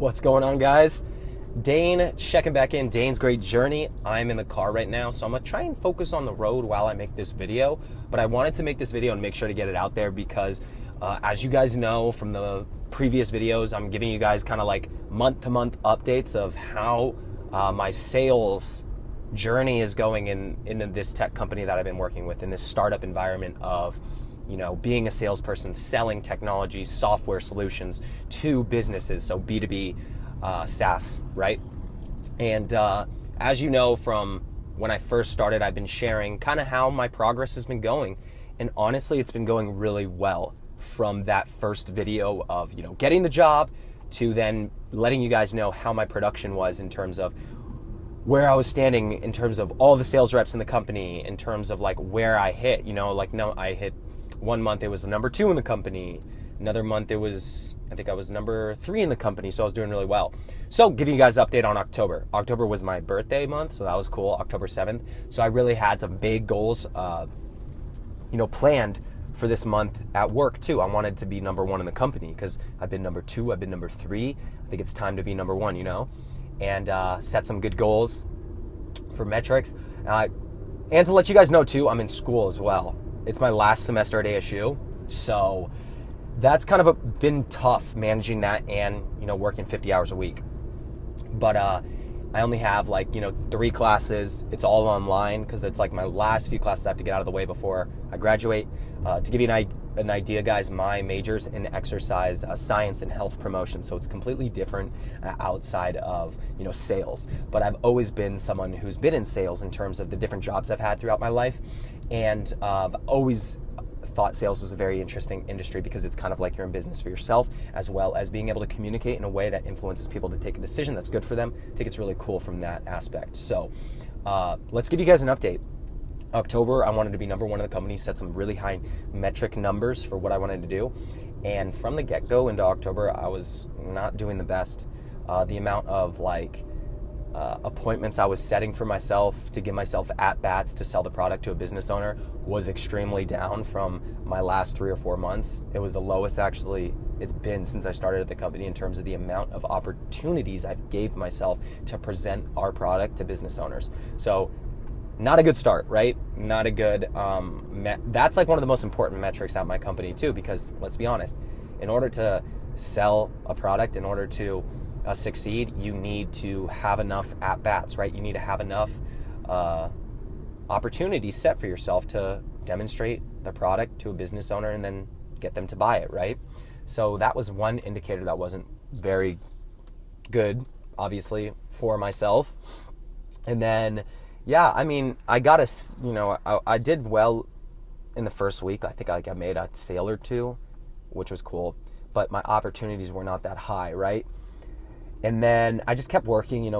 What's going on, guys? Dane checking back in. Dane's Great Journey. I'm in the car right now, so I'm gonna try and focus on the road while I make this video. But I wanted to make this video and make sure to get it out there because as you guys know from the previous videos, I'm giving you guys kind of like month-to-month updates of how my sales journey is going in this tech company that I've been working with, in this startup environment of, you know, being a salesperson, selling technology, software solutions to businesses, so B2B SaaS, right? And as you know from when I first started, I've been sharing kind of how my progress has been going. And honestly, it's been going really well from that first video of, you know, getting the job to then letting you guys know how my production was in terms of where I was standing, in terms of all the sales reps in the company, in terms of like where I hit, you know, like I hit one month it was number 2 in the company. Another month it was, I think I was number 3 in the company, so I was doing really well. So giving you guys an update on October. October was my birthday month, so that was cool, October 7th. So I really had some big goals, planned for this month at work too. I wanted to be number 1 in the company because I've been number 2, I've been number 3. I think it's time to be number 1, you know, and set some good goals for metrics. And to let you guys know too, I'm in school as well. It's my last semester at ASU, so that's kind of been tough managing that and, you know, working 50 hours a week. But I only have 3 classes. It's all online because it's like my last few classes I have to get out of the way before I graduate. To give you an idea, guys, my major's in exercise science and health promotion, so it's completely different outside of, you know, sales. But I've always been someone who's been in sales in terms of the different jobs I've had throughout my life, and I've always thought sales was a very interesting industry because it's kind of like you're in business for yourself, as well as being able to communicate in a way that influences people to take a decision that's good for them. I think it's really cool from that aspect. So let's give you guys an update. October, I wanted to be number 1 in the company, set some really high metric numbers for what I wanted to do. And from the get-go into October, I was not doing the best. The amount of appointments I was setting for myself to give myself at-bats to sell the product to a business owner was extremely down from my last 3 or 4 months. It was the lowest actually it's been since I started at the company in terms of the amount of opportunities I've gave myself to present our product to business owners. So not a good start, right? Not a good, that's like one of the most important metrics at my company too, because let's be honest, in order to sell a product, in order to succeed, you need to have enough at-bats, right? You need to have enough opportunities set for yourself to demonstrate the product to a business owner and then get them to buy it, right? So that was one indicator that wasn't very good, obviously, for myself. And then, yeah, I mean, I did well in the first week. I think I made a sale or 2, which was cool, but my opportunities were not that high, right? And then I just kept working,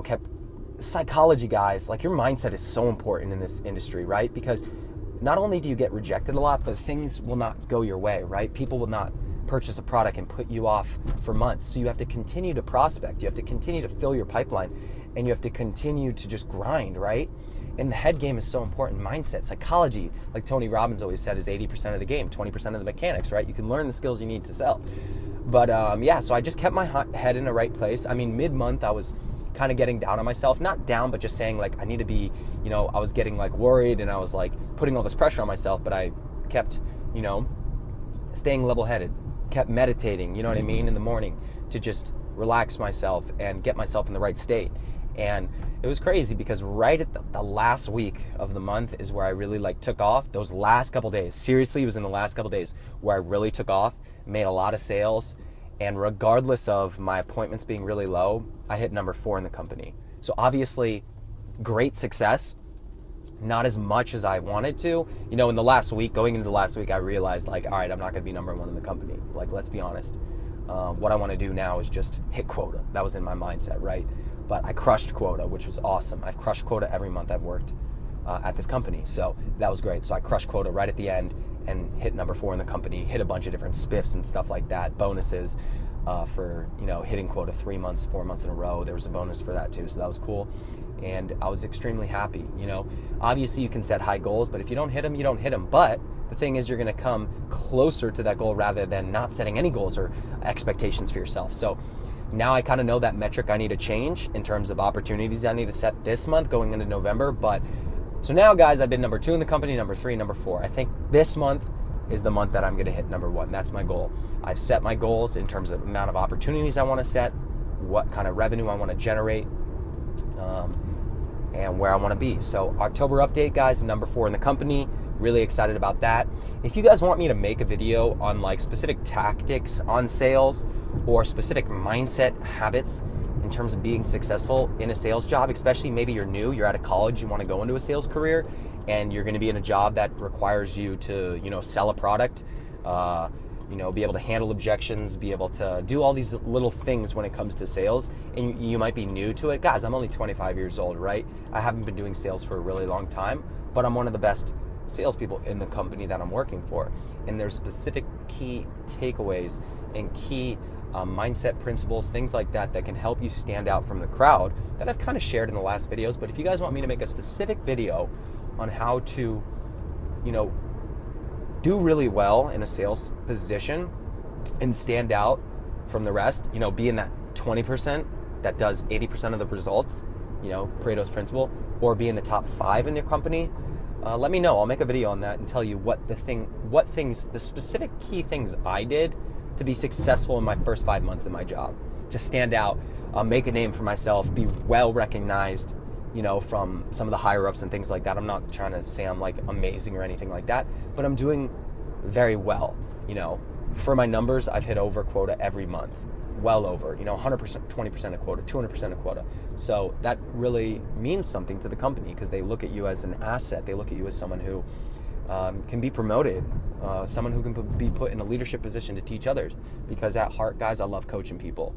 psychology, guys, like your mindset is so important in this industry, right? Because not only do you get rejected a lot, but things will not go your way, right? People will not purchase a product and put you off for months. So you have to continue to prospect. You have to continue to fill your pipeline, and you have to continue to just grind, right? And the head game is so important. Mindset, psychology, like Tony Robbins always said, is 80% of the game, 20% of the mechanics, right? You can learn the skills you need to sell. But so I just kept my head in the right place. I mean, mid-month, I was kind of getting down on myself. Not down, but just saying, I need to be, I was getting, worried, and I was, putting all this pressure on myself, but I kept, staying level-headed, kept meditating, you know what I mean, in the morning to just relax myself and get myself in the right state. And it was crazy because right at the last week of the month is where I really took off. Those last couple days, seriously, it was in the last couple days where I really took off, made a lot of sales, and regardless of my appointments being really low, I hit number 4 in the company. So obviously, great success, not as much as I wanted to. In the last week, going into the last week, I realized all right, I'm not going to be number 1 in the company. Let's be honest. What I want to do now is just hit quota. That was in my mindset, right? But I crushed quota, which was awesome. I've crushed quota every month I've worked at this company, so that was great. So I crushed quota right at the end and hit number 4 in the company, hit a bunch of different spiffs and stuff like that, bonuses for hitting quota 3 months, 4 months in a row. There was a bonus for that too, so that was cool. And I was extremely happy. Obviously you can set high goals, but if you don't hit them, you don't hit them. But the thing is, you're going to come closer to that goal rather than not setting any goals or expectations for yourself. So Now I kind of know that metric I need to change in terms of opportunities I need to set this month going into November. But so now, guys, I've been number 2 in the company, number 3, number 4. I think this month is the month that I'm going to hit number 1. That's my goal. I've set my goals in terms of amount of opportunities I want to set, what kind of revenue I want to generate, and where I want to be. So October update, guys, number 4 in the company. Really excited about that. If you guys want me to make a video on like specific tactics on sales or specific mindset habits in terms of being successful in a sales job, especially maybe you're new, you're out of college, you want to go into a sales career, and you're going to be in a job that requires you to, sell a product, be able to handle objections, be able to do all these little things when it comes to sales, and you might be new to it. Guys, I'm only 25 years old, right? I haven't been doing sales for a really long time, but I'm one of the best salespeople in the company that I'm working for. And there's specific key takeaways and key mindset principles, things like that can help you stand out from the crowd that I've kind of shared in the last videos. But if you guys want me to make a specific video on how to, do really well in a sales position and stand out from the rest, be in that 20% that does 80% of the results, Pareto's principle, or be in the top 5 in your company, let me know. I'll make a video on that and tell you the specific key things I did to be successful in my first 5 months in my job, to stand out, make a name for myself, be well recognized, from some of the higher ups and things like that. I'm not trying to say I'm like amazing or anything like that, but I'm doing very well. For my numbers, I've hit over quota every month, well over, 100%, 20% of quota, 200% of quota. So that really means something to the company because they look at you as an asset. They look at you as someone who can be promoted, someone who can be put in a leadership position to teach others. Because at heart, guys, I love coaching people.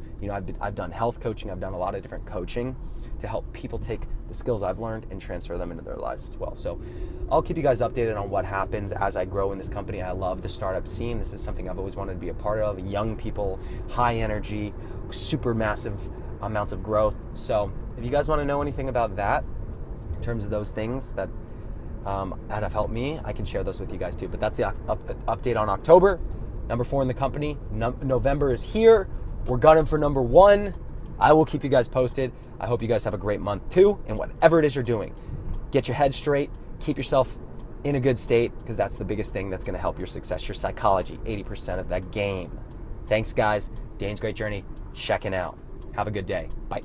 I've done health coaching. I've done a lot of different coaching to help people take the skills I've learned and transfer them into their lives as well. So I'll keep you guys updated on what happens as I grow in this company. I love the startup scene. This is something I've always wanted to be a part of. Young people, high energy, super massive amounts of growth. So if you guys want to know anything about that, in terms of those things that have helped me, I can share those with you guys too. But that's the update on October. Number 4 in the company. November is here. We're gunning for number 1. I will keep you guys posted. I hope you guys have a great month too. And whatever it is you're doing, get your head straight. Keep yourself in a good state because that's the biggest thing that's going to help your success. Your psychology, 80% of that game. Thanks, guys. Dane's Great Journey, checking out. Have a good day. Bye.